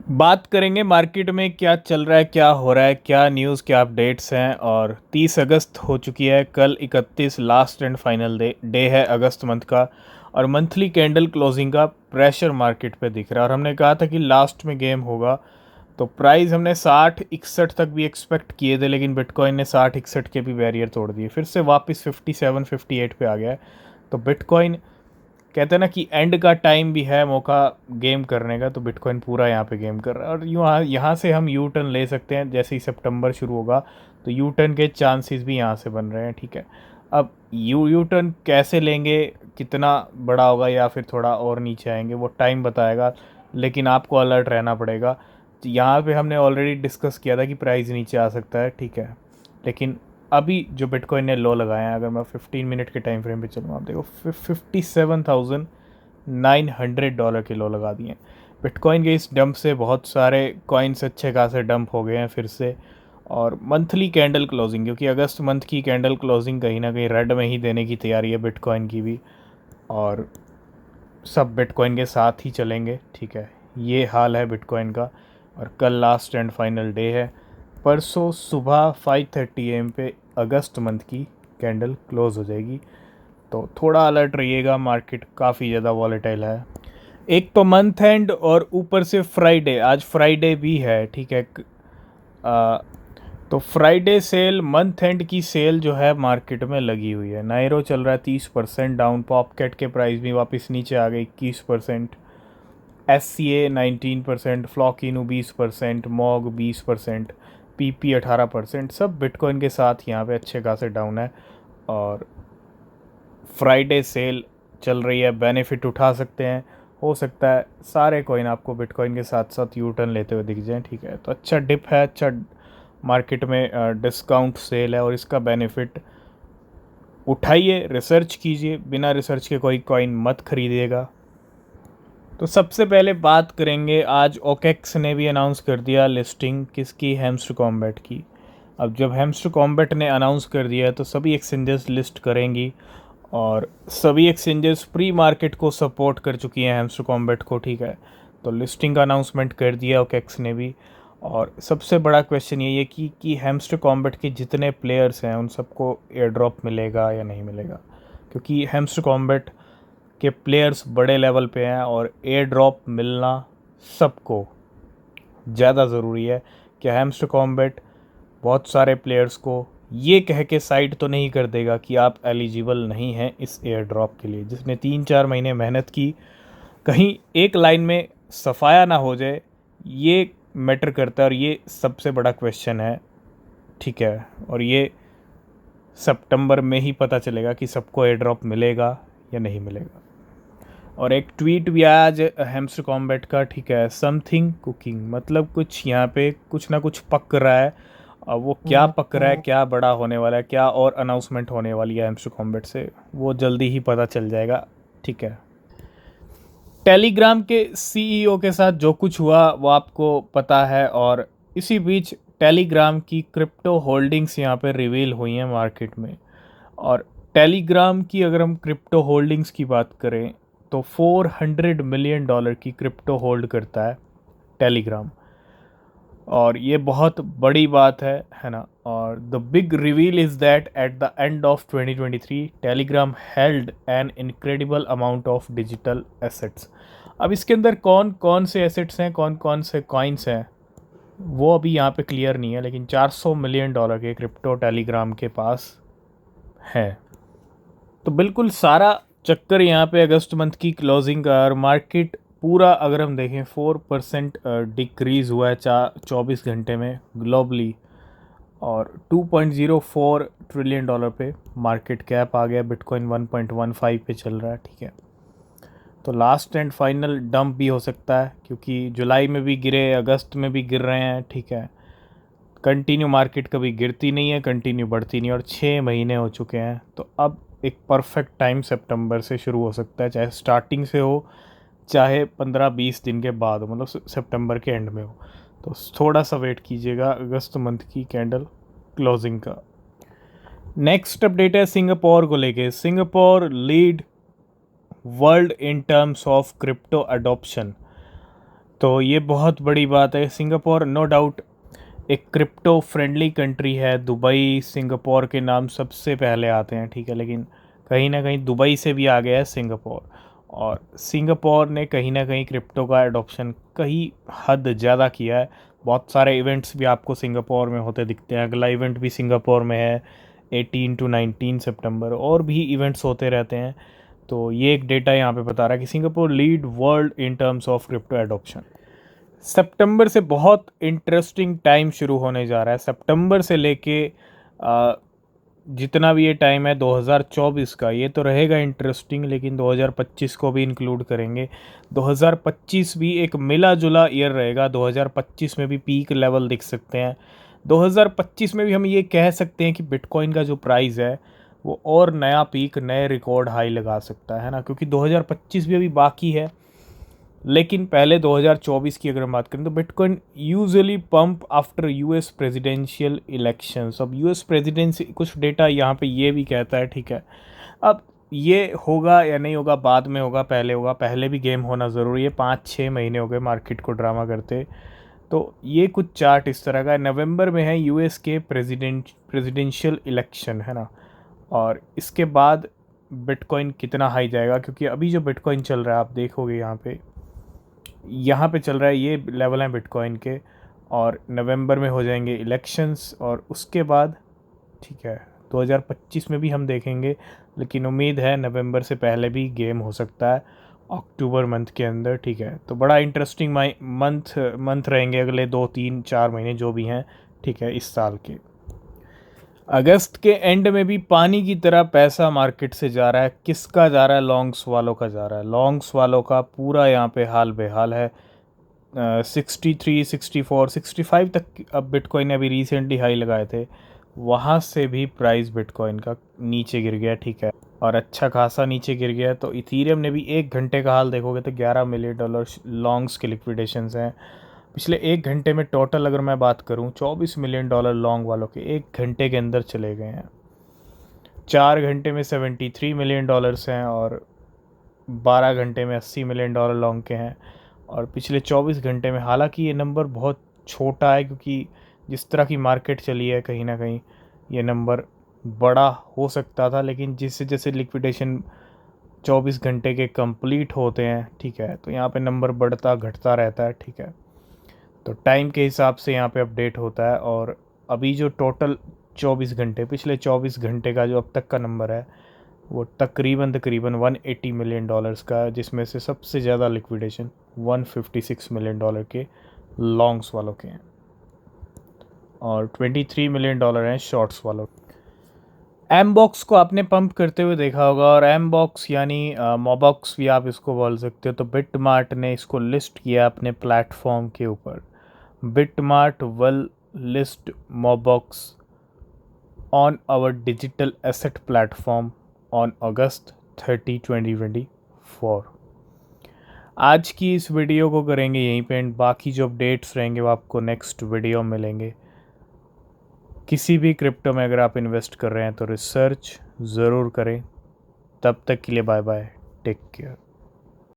बात करेंगे मार्केट में क्या चल रहा है, क्या हो रहा है, क्या न्यूज़, क्या अपडेट्स हैं। और 30 अगस्त हो चुकी है, कल 31 लास्ट एंड फाइनल डे है अगस्त मंथ का। और मंथली कैंडल क्लोजिंग का प्रेशर मार्केट पे दिख रहा है। और हमने कहा था कि लास्ट में गेम होगा, तो प्राइस हमने 60-61 तक भी एक्सपेक्ट किए थे, लेकिन बिटकॉइन ने 60-61 के भी बैरियर तोड़ दिए, फिर से वापस 57-58 पे आ गया है। तो बिटकॉइन कहते हैं ना कि एंड का टाइम भी है मौका गेम करने का, तो बिटकॉइन पूरा यहाँ पे गेम कर रहा है। और यहाँ से हम यू टर्न ले सकते हैं, जैसे ही सितंबर शुरू होगा तो यू टर्न के चांसेस भी यहाँ से बन रहे हैं। ठीक है, अब यू टर्न कैसे लेंगे, कितना बड़ा होगा या फिर थोड़ा और नीचे आएंगे, वो टाइम बताएगा, लेकिन आपको अलर्ट रहना पड़ेगा। तो यहाँ पे हमने ऑलरेडी डिस्कस किया था कि प्राइस नीचे आ सकता है, ठीक है। लेकिन अभी जो बिटकॉइन ने लो लगाए हैं, अगर मैं 15 मिनट के टाइम फ्रेम पे चलूँ, आप देखो $57,900 के लो लगा दिए हैं। बिटकॉइन के इस डंप से बहुत सारे कॉइन्स अच्छे खासे डंप हो गए हैं फिर से। और मंथली कैंडल क्लोजिंग, क्योंकि अगस्त मंथ की कैंडल क्लोजिंग कहीं ना कहीं रेड में ही देने की तैयारी है बिटकॉइन की भी। और सब बिटकॉइन के साथ ही चलेंगे, ठीक है। ये हाल है बिटकॉइन का। और कल लास्ट एंड फाइनल डे है। परसों सुबह 5:30 AM पे अगस्त मंथ की कैंडल क्लोज हो जाएगी, तो थोड़ा अलर्ट रहिएगा, मार्केट काफ़ी ज़्यादा वॉलेटाइल है। एक तो मंथ एंड और ऊपर से फ्राइडे, आज फ्राइडे भी है, ठीक है। आ, तो फ्राइडे सेल, मंथ एंड की सेल जो है मार्केट में लगी हुई है। नायरो चल रहा है 30% डाउन, पॉपकेट के प्राइस भी वापस नीचे आ गए 21%, SCA 19%, फ्लॉकिनो 20%, मॉग 20%, PP 18%, सब बिटकॉइन के साथ यहाँ पे अच्छे खासे डाउन है। और फ्राइडे सेल चल रही है, बेनिफिट उठा सकते हैं। हो सकता है सारे कॉइन आपको बिटकॉइन के साथ साथ यू टर्न लेते हुए दिख जाएं, ठीक है। तो अच्छा डिप है, अच्छा मार्केट में डिस्काउंट सेल है, और इसका बेनिफिट उठाइए, रिसर्च कीजिए। बिना रिसर्च के कोई कॉइन मत खरीदिएगा। तो सबसे पहले बात करेंगे, आज ओकेक्स ने भी अनाउंस कर दिया लिस्टिंग किसकी, हैमस्टर कॉम्बैट की। अब जब हैमस्टर कॉम्बैट ने अनाउंस कर दिया है तो सभी एक्सचेंजेस लिस्ट करेंगी, और सभी एक्सचेंजेस प्री मार्केट को सपोर्ट कर चुकी हैं हैमस्टर कॉम्बैट को, ठीक है। तो लिस्टिंग का अनाउंसमेंट कर दिया ओकेक्स ने भी। और सबसे बड़ा क्वेश्चन ये है कि हैमस्टर कॉम्बैट के जितने प्लेयर्स हैं उन सबको एयर ड्रॉप मिलेगा या नहीं मिलेगा, क्योंकि हैमस्टर कॉम्बैट के प्लेयर्स बड़े लेवल पे हैं और एयर ड्रॉप मिलना सबको ज़्यादा ज़रूरी है। कि हैमस्टर कॉम्बैट बहुत सारे प्लेयर्स को ये कह के साइड तो नहीं कर देगा कि आप एलिजिबल नहीं हैं इस एयर ड्रॉप के लिए, जिसने 3-4 महीने मेहनत की, कहीं एक लाइन में सफाया ना हो जाए, ये मैटर करता है। और ये सबसे बड़ा क्वेश्चन है, ठीक है। और ये सितंबर में ही पता चलेगा कि सबको एयर ड्रॉप मिलेगा या नहीं मिलेगा। और एक ट्वीट भी आया आज हैमस्टर कॉम्बैट का, ठीक है, समथिंग कुकिंग, मतलब कुछ यहाँ पे कुछ ना कुछ पक रहा है। अब वो क्या पक रहा है, क्या बड़ा होने वाला है, क्या और अनाउंसमेंट होने वाली है हैमस्टर कॉम्बैट से, वो जल्दी ही पता चल जाएगा, ठीक है। टेलीग्राम के CEO के साथ जो कुछ हुआ वो आपको पता है। और इसी बीच टेलीग्राम की क्रिप्टो होल्डिंग्स यहाँ पे रिवील हुई हैं मार्केट में। और टेलीग्राम की अगर हम क्रिप्टो होल्डिंग्स की बात करें तो $400 मिलियन की क्रिप्टो होल्ड करता है टेलीग्राम। और ये बहुत बड़ी बात है ना। और the big reveal is that at the end of 2023 Telegram held an incredible amount of digital assets. अब इसके अंदर कौन कौन से एसेट्स हैं, कौन कौन से कॉइन्स हैं, वो अभी यहाँ पे क्लियर नहीं है, लेकिन $400 मिलियन के क्रिप्टो टेलीग्राम के पास है। तो बिल्कुल सारा चक्कर यहाँ पे अगस्त मंथ की क्लोजिंग का। और मार्केट पूरा अगर हम देखें 4% डिक्रीज़ हुआ है 24 घंटे में ग्लोबली। और $2.04 ट्रिलियन पे मार्केट कैप आ गया। बिटकॉइन 1.15 पे चल रहा है, ठीक है। तो लास्ट एंड फाइनल डंप भी हो सकता है, क्योंकि जुलाई में भी गिरे, अगस्त में भी गिर रहे हैं, ठीक है। कंटिन्यू मार्केट कभी गिरती नहीं है, कंटिन्यू बढ़ती नहीं, और 6 महीने हो चुके हैं। तो अब एक परफेक्ट टाइम सितंबर से शुरू हो सकता है, चाहे स्टार्टिंग से हो, चाहे 15-20 दिन के बाद हो, मतलब सितंबर के एंड में हो। तो थोड़ा सा वेट कीजिएगा अगस्त मंथ की कैंडल क्लोजिंग का। नेक्स्ट अपडेट है सिंगापुर को लेके। Singapore lead world in terms of crypto adoption. तो ये बहुत बड़ी बात है। सिंगापुर नो डाउट एक क्रिप्टो फ्रेंडली कंट्री है। दुबई सिंगापुर के नाम सबसे पहले आते हैं, ठीक है, लेकिन कहीं ना कहीं दुबई से भी आगे है सिंगापुर। और सिंगापुर ने कहीं ना कहीं क्रिप्टो का एडॉप्शन कहीं हद ज़्यादा किया है। बहुत सारे इवेंट्स भी आपको सिंगापुर में होते दिखते हैं। अगला इवेंट भी सिंगापुर में है 18 to 19 सितंबर, और भी इवेंट्स होते रहते हैं। तो ये एक डेटा यहाँ पे बता रहा है कि Singapore lead world in terms of crypto adoption. सितंबर से बहुत इंटरेस्टिंग टाइम शुरू होने जा रहा है। सितंबर से लेके जितना भी ये टाइम है 2024 का, ये तो रहेगा इंटरेस्टिंग, लेकिन 2025 को भी इंक्लूड करेंगे। 2025 भी एक मिला जुला ईयर रहेगा। 2025 में भी पीक लेवल दिख सकते हैं। 2025 में भी हम ये कह सकते हैं कि बिटकॉइन का जो प्राइस है वो और नया पीक, नए रिकॉर्ड हाई लगा सकता है ना, क्योंकि 2025 भी अभी बाकी है। लेकिन पहले 2024 की अगर हम बात करें तो bitcoin usually pump after US presidential elections. अब यूएस प्रेसिडेंसी कुछ डेटा यहाँ पे ये भी कहता है, ठीक है, अब ये होगा या नहीं होगा बाद में होगा, पहले होगा। पहले भी गेम होना ज़रूरी है। 5-6 महीने हो गए मार्केट को ड्रामा करते। तो ये कुछ चार्ट इस तरह का है। नवंबर में है यूएस के प्रेसिडेंशियल इलेक्शन, है ना, और इसके बाद बिटकॉइन कितना हाई जाएगा, क्योंकि अभी जो बिटकॉइन चल रहा है आप देखोगे यहाँ पे चल रहा है, ये लेवल है बिटकॉइन के। और नवंबर में हो जाएंगे इलेक्शंस, और उसके बाद ठीक है 2025 में भी हम देखेंगे, लेकिन उम्मीद है नवंबर से पहले भी गेम हो सकता है, अक्टूबर मंथ के अंदर, ठीक है। तो बड़ा इंटरेस्टिंग मंथ रहेंगे अगले 2-3-4 महीने जो भी हैं, ठीक है, इस साल के। अगस्त के एंड में भी पानी की तरह पैसा मार्केट से जा रहा है। किसका जा रहा है? लॉन्ग्स वालों का जा रहा है। लॉन्ग्स वालों का पूरा यहाँ पे हाल बेहाल है। 63, 64, 65 तक अब बिटकॉइन ने अभी रिसेंटली हाई लगाए थे, वहाँ से भी प्राइस बिटकॉइन का नीचे गिर गया, ठीक है, और अच्छा खासा नीचे गिर गया। तो इथीरियम ने भी 1 घंटे का हाल देखोगे तो $11 मिलियन लॉन्ग्स के लिक्विडेशंस हैं। पिछले 1 घंटे में टोटल अगर मैं बात करूं $24 मिलियन लॉन्ग वालों के 1 घंटे के अंदर चले गए हैं। 4 घंटे में $73 मिलियन हैं, और 12 घंटे में $80 मिलियन लॉन्ग के हैं। और पिछले 24 घंटे में, हालांकि ये नंबर बहुत छोटा है क्योंकि जिस तरह की मार्केट चली है कहीं ना कहीं ये नंबर बड़ा हो सकता था, लेकिन जैसे जैसे लिक्विडेशन 24 घंटे के कंप्लीट होते हैं, ठीक है, तो यहाँ पे नंबर बढ़ता घटता रहता है, ठीक है। तो टाइम के हिसाब से यहाँ पे अपडेट होता है। और अभी जो टोटल 24 घंटे, पिछले 24 घंटे का जो अब तक का नंबर है वो तकरीबन $180 मिलियन का है, जिसमें से सबसे ज़्यादा लिक्विडेशन $156 मिलियन के लॉन्ग्स वालों के हैं, और $23 मिलियन हैं शॉर्ट्स वालों। एम बॉक्स को आपने पंप करते हुए देखा होगा, और एम बॉक्स यानी मोबॉक्स भी आप इसको बोल सकते हो। तो बिटमार्ट ने इसको लिस्ट किया अपने प्लेटफॉर्म के ऊपर। Bitmart will list Mobox on our digital asset platform on August 30, 2024। आज की इस वीडियो को करेंगे यहीं पे एंड। बाकी जो अपडेट्स रहेंगे वो आपको नेक्स्ट वीडियो में मिलेंगे। किसी भी क्रिप्टो में अगर आप इन्वेस्ट कर रहे हैं तो रिसर्च ज़रूर करें। तब तक के लिए बाय बाय, टेक केयर।